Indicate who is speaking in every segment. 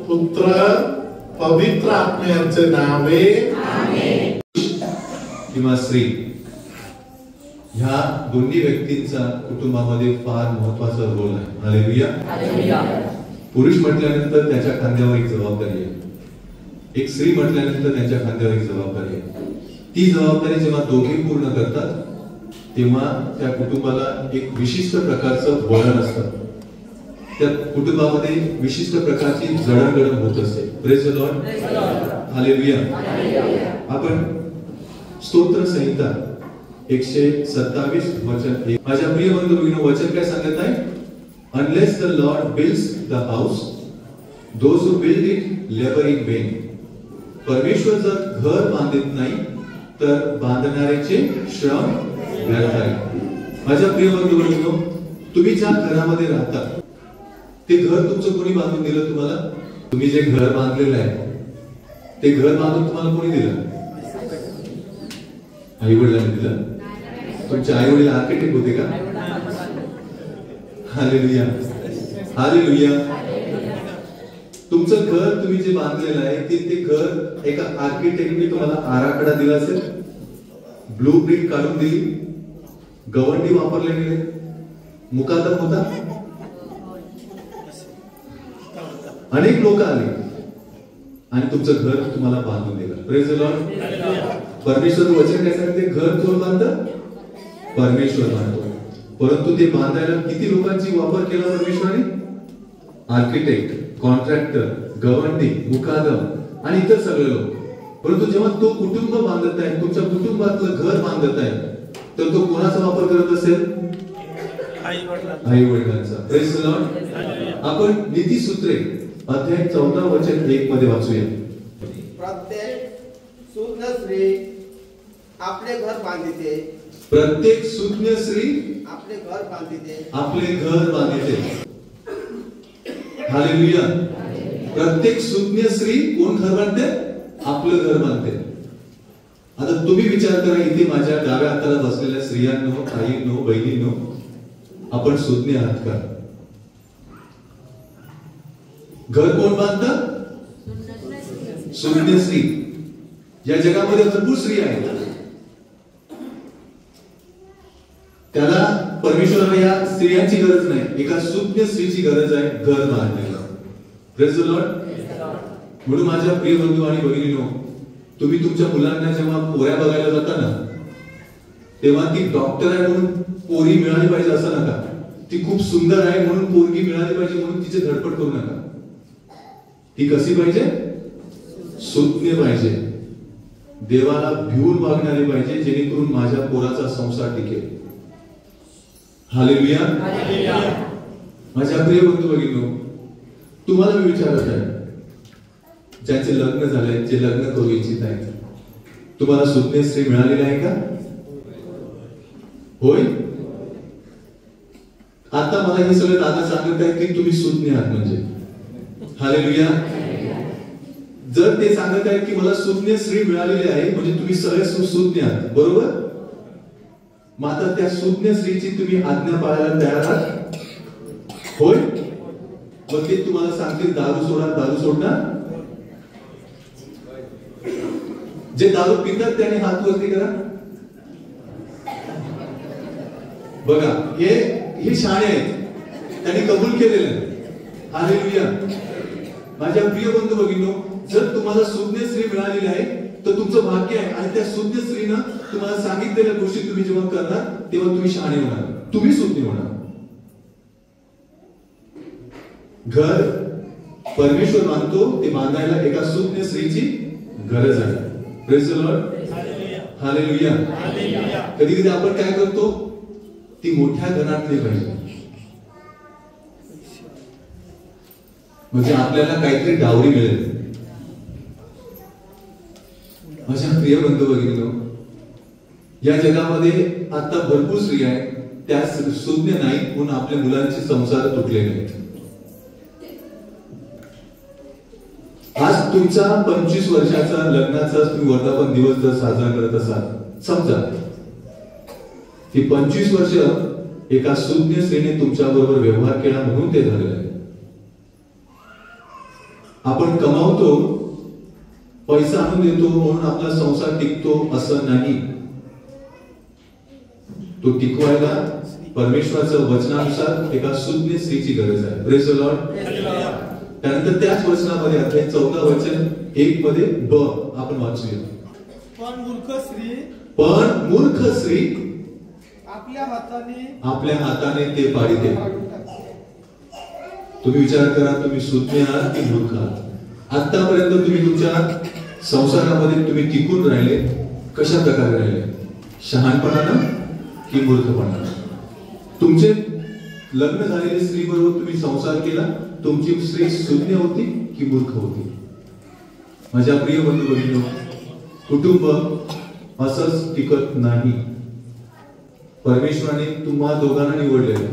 Speaker 1: पुत्र पवित्र आत्म्याचे नावे
Speaker 2: किंवा स्त्री ह्या दोन्ही व्यक्तींचा कुटुंबामध्ये फार महत्त्वाचा रोल आहे. हालेलुया. पुरुष म्हटल्यानंतर त्याच्या खांद्यावर एक जबाबदारी आहे, एक स्त्री म्हटल्यानंतर त्यांच्या खांद्यावर एक जबाबदारी आहे. ती जबाबदारी जेव्हा दोघे पूर्ण करतात तेव्हा त्या कुटुंबाला एक विशिष्ट प्रकारचं वळण असतं, त्या कुटुंबामध्ये विशिष्ट प्रकारची जडणघडण होत असते. Praise the Lord. हालेलुया. आपण स्तोत्र संहिता 127 वचन 1. माझ्या प्रिय बंधूंनो, वचन काय सांगत आहे? Unless the Lord builds the house those who build it labour in Wien. परमेश्वर जर घर बांधत नाही तर बांधणाऱ्याचे श्रम व्यर्थ आहे. माझ्या प्रिय बंधूंनो, तुम्ही ज्या घरामध्ये राहता ते घर तुमचं कोणी बांधून दिलं तुम्हाला? तुम्ही जे घर बांधलेलं आहे ते घर बांधून तुम्हाला कोणी दिलं? आई वडिलांनी दिलं. तुमचे आई वडील आर्किटेक्ट होते का? हालेलुया. हालेलुया. तुमचं घर तुम्ही जे बांधलेलं आहे ते घर एका आर्किटेक्टने तुम्हाला आराखडा दिला असेल, ब्लूप्रिंट काढून दिली, गवंडी वापरले गेले, मुकादम होता, अनेक लोक आले आणि तुमचं घर तुम्हाला बांधून दिलं. Praise the Lord. परमेश्वर वचन काय सांगते? घर कोण बांधतं? परमेश्वर बांधतो. परंतु ते बांधायला किती लोकांची वापर केला परमेश्वराने? आर्किटेक्ट, कॉन्ट्रॅक्टर, गवंडी, मुकादम आणि इतर सगळे लोक. परंतु जेव्हा तो कुटुंब बांधत आहे, तुमच्या कुटुंबातलं घर बांधत आहे, तर तो कोणाचा वापर करत असेल? आई वडिलांचा. Praise the Lord. आपण नीतिसूत्रे अध्याय 14 वचन 1 मध्ये वाचूया.
Speaker 3: प्रत्येक सुज्ञ स्त्री आपले घर बांधिते.
Speaker 2: प्रत्येक सुज्ञ स्त्री
Speaker 3: आपले घर बांधिते.
Speaker 2: आपले घर बांधिते. हालेलुया. प्रत्येक सुज्ञ स्त्री कोण घर बांधते? आपलं घर बांधते. आता तुम्ही विचार करा, इथे माझ्या डाव्या हाताला बसलेल्या स्त्रियांनो, आईंनो, बहिणींनो, आपण सुज्ञ आहात का? घर कोण बांधतं? सुज्ञ स्त्री. या जगामध्ये भरपूर स्त्री आहेत, त्याला परमेश्वराला या स्त्रियांची गरज नाही, एका सुज्ञ स्त्रीची गरज आहे घर बांधण्याला. Praise the Lord. म्हणून माझ्या प्रिय बंधू आणि भगिनींनो, तुम्ही तुमच्या मुलांना जेव्हा पोऱ्या बघायला जाता ना, तेव्हा ती डॉक्टर आहे म्हणून पोरी मिळाली पाहिजे असं नका, ती खूप सुंदर आहे म्हणून पोरगी मिळाली पाहिजे म्हणून तिची धडपड करू नका. ती कशी पाहिजे? सुज्ञ पाहिजे, देवाला भिवून वागणारी पाहिजे, जेणेकरून माझ्या पोराचा संसार टिकेल. हालेलुया. माझ्या प्रिय बंधू भगिनींनो, तुम्हाला मी विचारत आहे, ज्यांचे लग्न झाले, जे लग्न करू इच्छित आहेत, तुम्हाला सुज्ञ स्त्री मिळालेली आहे का? होय. आता मला हे सगळं दादा सांगत आहे की तुम्ही सुज्ञ आहात म्हणजे. हालेलुया. जर ते सांगत आहेत की मला सुज्ञ स्त्री मिळालेली आहे म्हणजे तुम्ही सगळे सुज्ञ आहात, बरोबर? मग आता त्या सुज्ञ स्त्रीची तुम्ही आज्ञा पाळायला तयार आहात? होय. मग ते तुम्हाला सांगतील दारू सोडा, दारू सोडणार. जे दारू पितात त्याने हात वरती करा. बघा, हे शाणे आहेत, त्यांनी कबूल केलेलं आहे. हालेलुया. माझ्या प्रिय बंधू भगिनींनो, जर तुम्हाला सुज्ञ स्त्री मिळालेली आहे तर तुमचं भाग्य आहे, आणि त्या सुज्ञ स्त्रीनं तुम्हाला सांगितलेल्या गोष्टी तुम्ही जेव्हा करणार तेव्हा तुम्ही शहाणे होणार, तुम्ही सुज्ञ होणार. घर परमेश्वर बांधतो, ते बांधायला एका सुज्ञ स्त्रीची गरज आहे. Praise the Lord. हालेलुया. कधी कधी आपण काय करतो, ती मोठ्या घरातली पाहिजे म्हणजे आपल्याला काहीतरी डावरी मिळेल. माझ्या प्रिय बंधू भगिनींनो, या जगामध्ये आता भरपूर स्त्रिया आहेत, त्या सुज्ञ नाही म्हणून आपल्या मुलांचे संसार तुटलेले आहेत. आज तुमचा 25 वर्षाचा लग्नाचा तुम्ही वर्धापन दिवस जर साजरा करत असाल, समजा की 25 वर्ष एका सुज्ञ स्त्रीने तुमच्या बरोबर व्यवहार केला म्हणून ते झालेलं आहे. आपण कमावतो, पैसा आणून देतो म्हणून आपला संसार टिकतो असं नाही. तो टिकवायला परमेश्वराच्या वचनानुसार एका सुज्ञ स्त्रीची गरज आहे. Praise the Lord. त्यानंतर त्याच वचनामध्ये अध्याय 14 वचन 1 मध्ये ब आपण वाचूया.
Speaker 4: पण मूर्ख स्त्री आपल्या हाताने
Speaker 2: ते पाडिते. तुम्ही विचार करा, तुम्ही सुज्ञ आहात की मूर्ख आहात? आतापर्यंत तुम्ही तुमच्या संसारामध्ये तुम्ही टिकून राहिले कशा प्रकारे राहिले? शहाणपणानं की मूर्खपणानं? तुमचे लग्न झालेल्या स्त्री बरोबर तुम्ही संसार केला, तुमची स्त्री सुज्ञ होती की मूर्ख होती? माझ्या प्रिय बंधू भगिनींनो, कुटुंब असंच टिकत नाही. परमेश्वराने तुम्हा दोघांना निवडलेलं,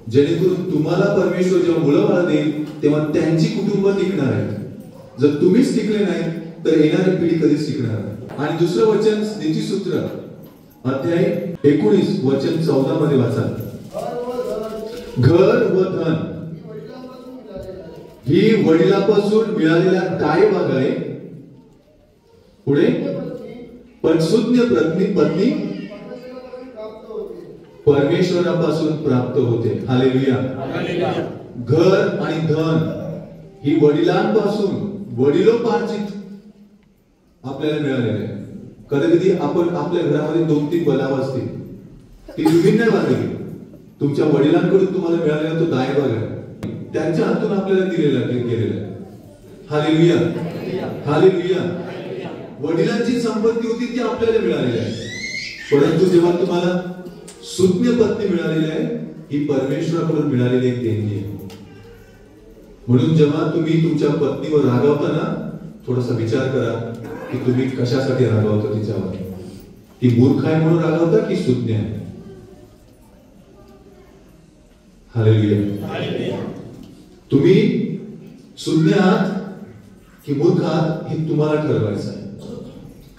Speaker 2: जेणेकरून तुम्हाला परमेश्वर जेव्हा मुलं बाळ देईल तेव्हा त्यांची कुटुंब टिकणार आहे. जर तुम्हीच टिकले नाही तर येणारी पिढी कधीच टिकणार नाही. आणि दुसरं वचन नीतिसूत्र अध्याय 19 वचन 14 मध्ये वाचा. घर व धन ही वडिलापासून मिळालेला दायभाग आहे. पुढे पण सुज्ञ पत्नी परमेश्वरापासून प्राप्त होते. हालेलुया. घर आणि धन ही वडिलांपासून वडिलोपार्जित आपल्याला मिळालेले आहे. कधी कधी आपण आपल्या घरामध्ये 2-3 बलाव असतील, ती तुम्ही नाही बांधली, तुमच्या वडिलांकडून तुम्हाला मिळालेला तो दायभाग आहे, त्यांच्या हातून आपल्याला दिलेला गेलेला आहे. हालेलुया. हालेलुया. वडिलांची संपत्ती होती ती आपल्याला मिळालेली आहे. परंतु जेव्हा तुम्हाला सुज्ञ पत्नी मिळालेली आहे, ही परमेश्वराकडून मिळालेली एक देणगी आहे. म्हणून जेव्हा तुम्ही तुमच्या पत्नीवर रागावता ना, थोडासा विचार करा की तुम्ही कशासाठी रागावता तिच्यावर. ती मूर्ख आहे म्हणून रागावता की सुज्ञ आहे? हालेलुया. तुम्ही सुज्ञ आहात की मूर्ख आहात हे तुम्हाला ठरवायचं आहे.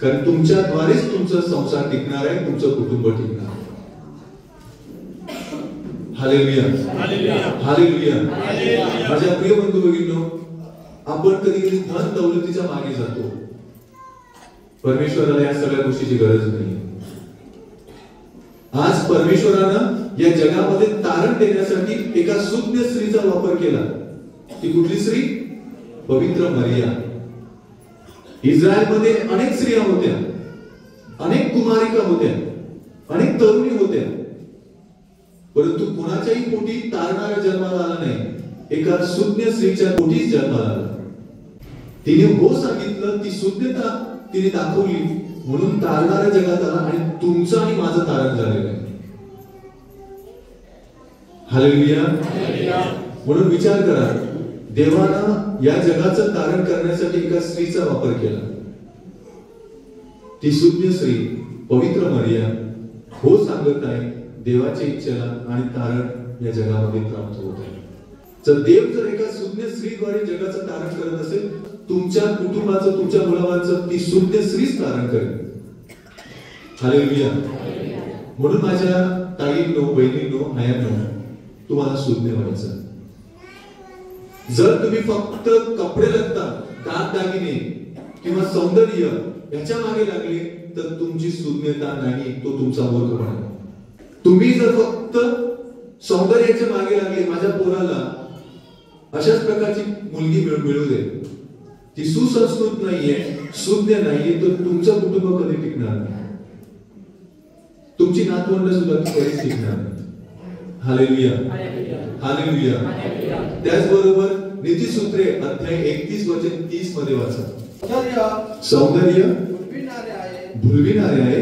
Speaker 2: कारण तुमच्याद्वारेच तुमचा संसार टिकणार आहे, तुमचं कुटुंब टिकणार आहे. हालेलुया. हालेलुया. माझ्या प्रिय बंधू भगिनींनो, आपण कधी कधी धन दौलतीच्या मागे जातो. परमेश्वराला या सगळ्या गोष्टीची गरज नाही. आज परमेश्वरानं या जगामध्ये तारण देण्यासाठी एका सुज्ञ स्त्रीचा वापर केला. ती कुठली स्त्री? पवित्र मरिया. इस्रायलमध्ये अनेक स्त्रिया होत्या, अनेक कुमारिका होत्या, अनेक तरुणी होत्या, परंतु कोणाच्याही पोटी तारणारा जन्माला आला नाही. एका सुज्ञ स्त्रीच्या पोटीच जन्माला आला. तिने हो सांगितलं, ती सुज्ञता तिने दाखवली, म्हणून तारणाऱ्या जगात आला आणि तुमचं आणि माझं तारण झालेलं आहे. हालेलुया. म्हणून विचार करा, देवानं या जगाचं तारण करण्यासाठी एका स्त्रीचा वापर केला. ती सुज्ञ स्त्री पवित्र मरिया हो सांगत आहे देवाच्या इच्छेला आणि तारण या जगामध्ये प्राप्त होत आहे. जर देव जर एका सुज्ञ स्त्रीद्वारे जगाचं तारण करत असेल, तुमच्या कुटुंबाचं, तुमच्या मुलाबाळांचं ती सुज्ञ स्त्रीच तारण करेल. हालेलुया. म्हणून माझ्या ताईंनो, बहिणींनो, आयांनो, तुम्हाला सुज्ञ व्हायचं. जर तुम्ही फक्त कपडे लत्ता, दागदागिने किंवा सौंदर्य याच्या मागे लागले तर तुमची सुज्ञता नाही, तो तुमचा मूर्खपणा आहे. तुम्ही जर फक्त सौंदर्याच्या मागे लागले, माझ्या पोराला अशाच प्रकारची मुलगी मिळू दे, ती सुसंस्कृत नाहीये, सुज्ञ नाहीये, तर तुमचं कुटुंब कधी टिकणार नाही. तुमची नातवंड सुद्धा कधीच टिकणार नाही. हालेलुया. हालेलुया. त्याचबरोबर नीतिसूत्रे अध्याय 31 वचन 30 मध्ये वाचा. सौंदर्य भुलविणारे आहे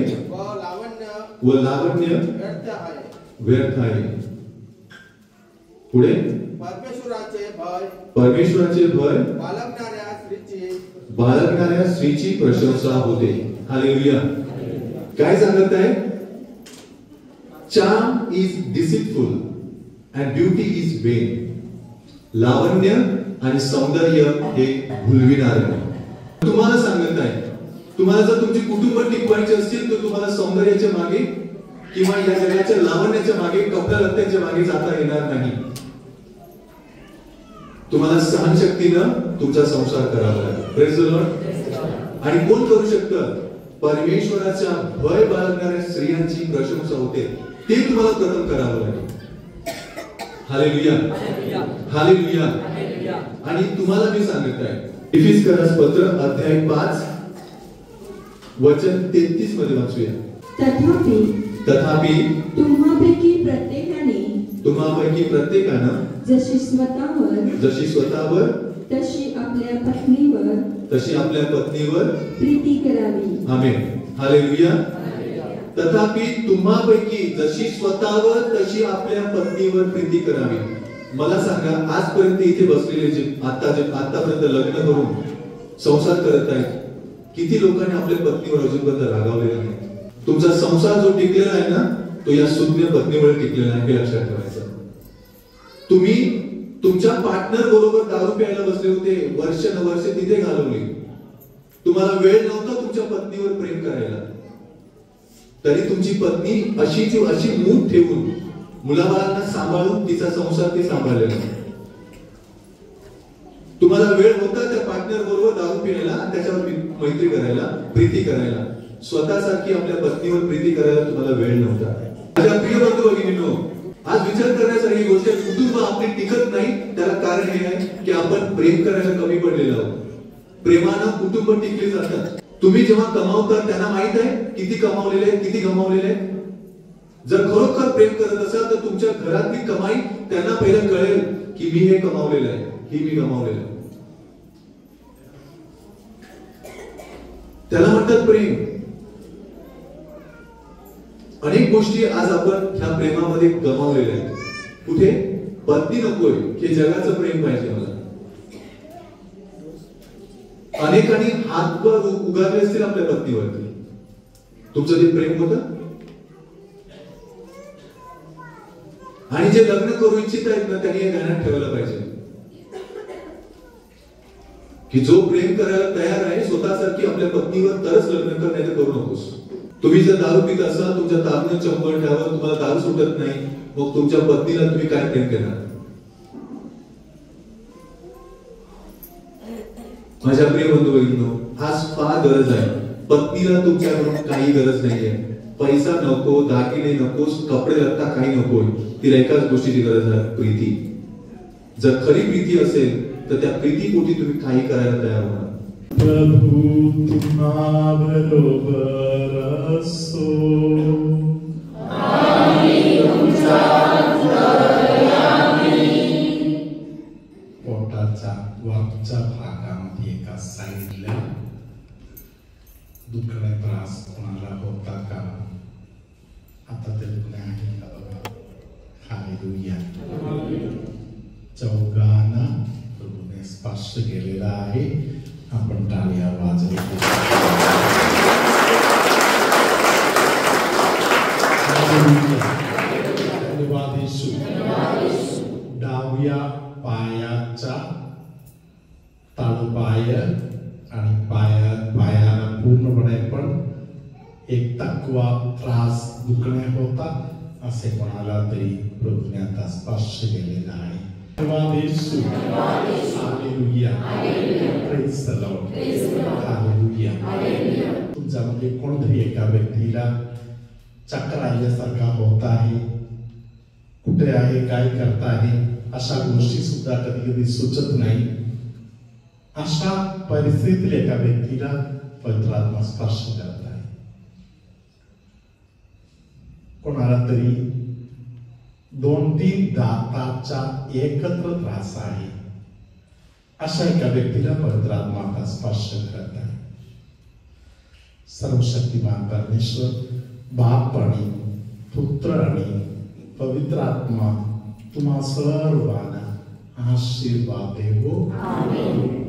Speaker 2: व लावण्य व्यर्थ आहे. पुढे परमेश्वराचे भय बाळगणाऱ्या स्त्रीची प्रशंसा होते. हालेलुया. काय सांगत आहे? Charm is deceitful and beauty is vain. लावण्य आणि सौंदर्य हे भुलविणारे आहे. तुम्हाला सांगत आहे, तुम्हाला जर तुमचे कुटुंब टिकवायचे असतील तर तुम्हाला सौंदर्याच्या मागे किंवा या जगाच्या लावण्याच्या मागे, कपड्या लत्त्याच्या मागे जाता येणार नाही. तुम्हाला सहनशक्तीनं तुमचा संसार करावा लागेल. Praise the Lord. आणि कोण करू शकतं? परमेश्वराच्या भय बाळगणाऱ्या स्त्रियांची प्रशंसा होते, ते तुम्हाला प्रथम करावं लागेल. Hallelujah, hallelujah. आणि तुम्हाला मी सांगत आहे, इफिसकरास पत्र अध्याय 5 वचन 33 मध्ये वाचूया. तथापि तुम्हापैकी प्रत्येकानं जशी स्वतःवर तशी आपल्या पत्नीवर प्रीती करावी. आमेन. हालेलुया. तथापि तुम्हापैकी जशी स्वतःवर तशी आपल्या पत्नीवर प्रीती करावी. मला सांगा, आजपर्यंत इथे बसलेले जे आतापर्यंत लग्न करून संसार करत आहेत, किती लोकांनी आपल्या पत्नीवर अजूनपर्यंत रागावलेला नाही? तुमचा संसार जो टिकलेला आहे ना, तो या सुज्ञ पत्नीमुळे टिकलेला आहे, हे लक्षात ठेवायचं. तुम्ही तुमच्या पार्टनर बरोबर दारू प्यायला बसले होते, वर्ष तिथे घालवली, तुम्हाला वेळ नव्हता तुमच्या पत्नीवर प्रेम करायला, तरी तुमची पत्नी अशी मूठ ठेवून मुलाबाळांना सांभाळून तिचा संसार ते सांभाळलेला. तुम्हाला वेळ होता त्या पार्टनर बरोबर दारू पिण्याला आणि त्याच्यावर मैत्री करायला, प्रीती करायला. स्वतःसारखी आपल्या पत्नीवर प्रीती करायला तुम्हाला वेळ नव्हता. माझ्या प्रिय बंधू भगिनींनो, आज विचार करण्यासारखी गोष्ट आहे. कुटुंब आपली टिकत नाही, त्याला कारण हे आहे की आपण प्रेम करायला कमी पडलेलो आहोत. प्रेमानं कुटुंब टिकले जातात. तुम्ही जेव्हा कमावता, त्यांना माहित आहे किती कमावलेले आहे, किती गमावलेले आहे. जर खरोखर प्रेम करत असाल तर तुमच्या घरातली कमाई त्यांना पहिलं कळेल की मी हे कमावलेलं आहे, ही मी गमावलेलं आहे. त्याला म्हणतात प्रेम. अनेक गोष्टी आज आपण ह्या प्रेमामध्ये गमावलेल्या आहेत. कुठे? पत्नी नकोय, हे जगाचं प्रेम पाहिजे मला. अनेकांनी हात उगारले असतील आपल्या पत्नीवरती. तुमचं ते प्रेम होतं? आणि जे लग्न करू इच्छित आहेत ना, त्यांनी हे ध्यानात ठेवलं पाहिजे की जो प्रेम करायला तयार आहे स्वतःसारखी आपल्या पत्नीवर, तरच लग्न कर, नाही तर करू नकोस. तुम्ही जर दारू पित असाल, तुमच्या दारूने चंपल ठेवा, तुम्हाला दारू सुटत नाही, मग तुमच्या पत्नीला तुम्ही काय प्रेम करणार? माझ्या प्रिय बंधू भगिनींनो, आज फार गरज आहे. पत्नीला तुमच्याकडून काही गरज नाहीये. पैसा नको, दागिने नकोस, कपडे लत्ता काही नकोय. तिला एकाच गोष्टीची गरज आहे, प्रीती. जर खरी प्रीती असेल तर त्या प्रीतीपोटी तुम्ही काही करायला तयार होणार.
Speaker 1: प्रभु तुम्हाबरोबर असो.
Speaker 5: पोटाच्या वरच्या भागामध्ये एका साईडला दुखणे त्रास कोणाला होता का? आता ते दुखणे आहे का बघा. हालेलुया. चौघांना प्रभूने स्पर्श केलेला आहे. आपण टाळ्या वाजवतो. धन्यवाद येशू. डाव्या पायाचा तळपाय आणि पायाला पूर्णपणे पण एक तकवा त्रास दुखणे होता, असे कोणाला तरी प्रभूने आता स्पर्श केलेला आहे. धन्यवाद Yeshu. Hallelujah. Praise the Lord. Hallelujah. तुमच्यामध्ये कोणतरी एका व्यक्तीला चक्कर आल्यासारखा होत आहे, कुठे आहे, काय करत आहे, अशा गोष्टी सुद्धा कधी कधी सुचत नाही. अशा परिस्थितीत एका व्यक्तीला पवित्र आत्मा स्पर्श करत आहे. कोणाला तरी 2-3 दाताचा एकत्र त्रास आहे, अशा एका व्यक्तीला पवित्र आत्मा स्पर्श करत आहे. सर्वशक्तिमान परमेश्वर बाप आणि पुत्र आणि पवित्र आत्मा तुम्हा सर्वांना आशीर्वाद देवो. आमेन.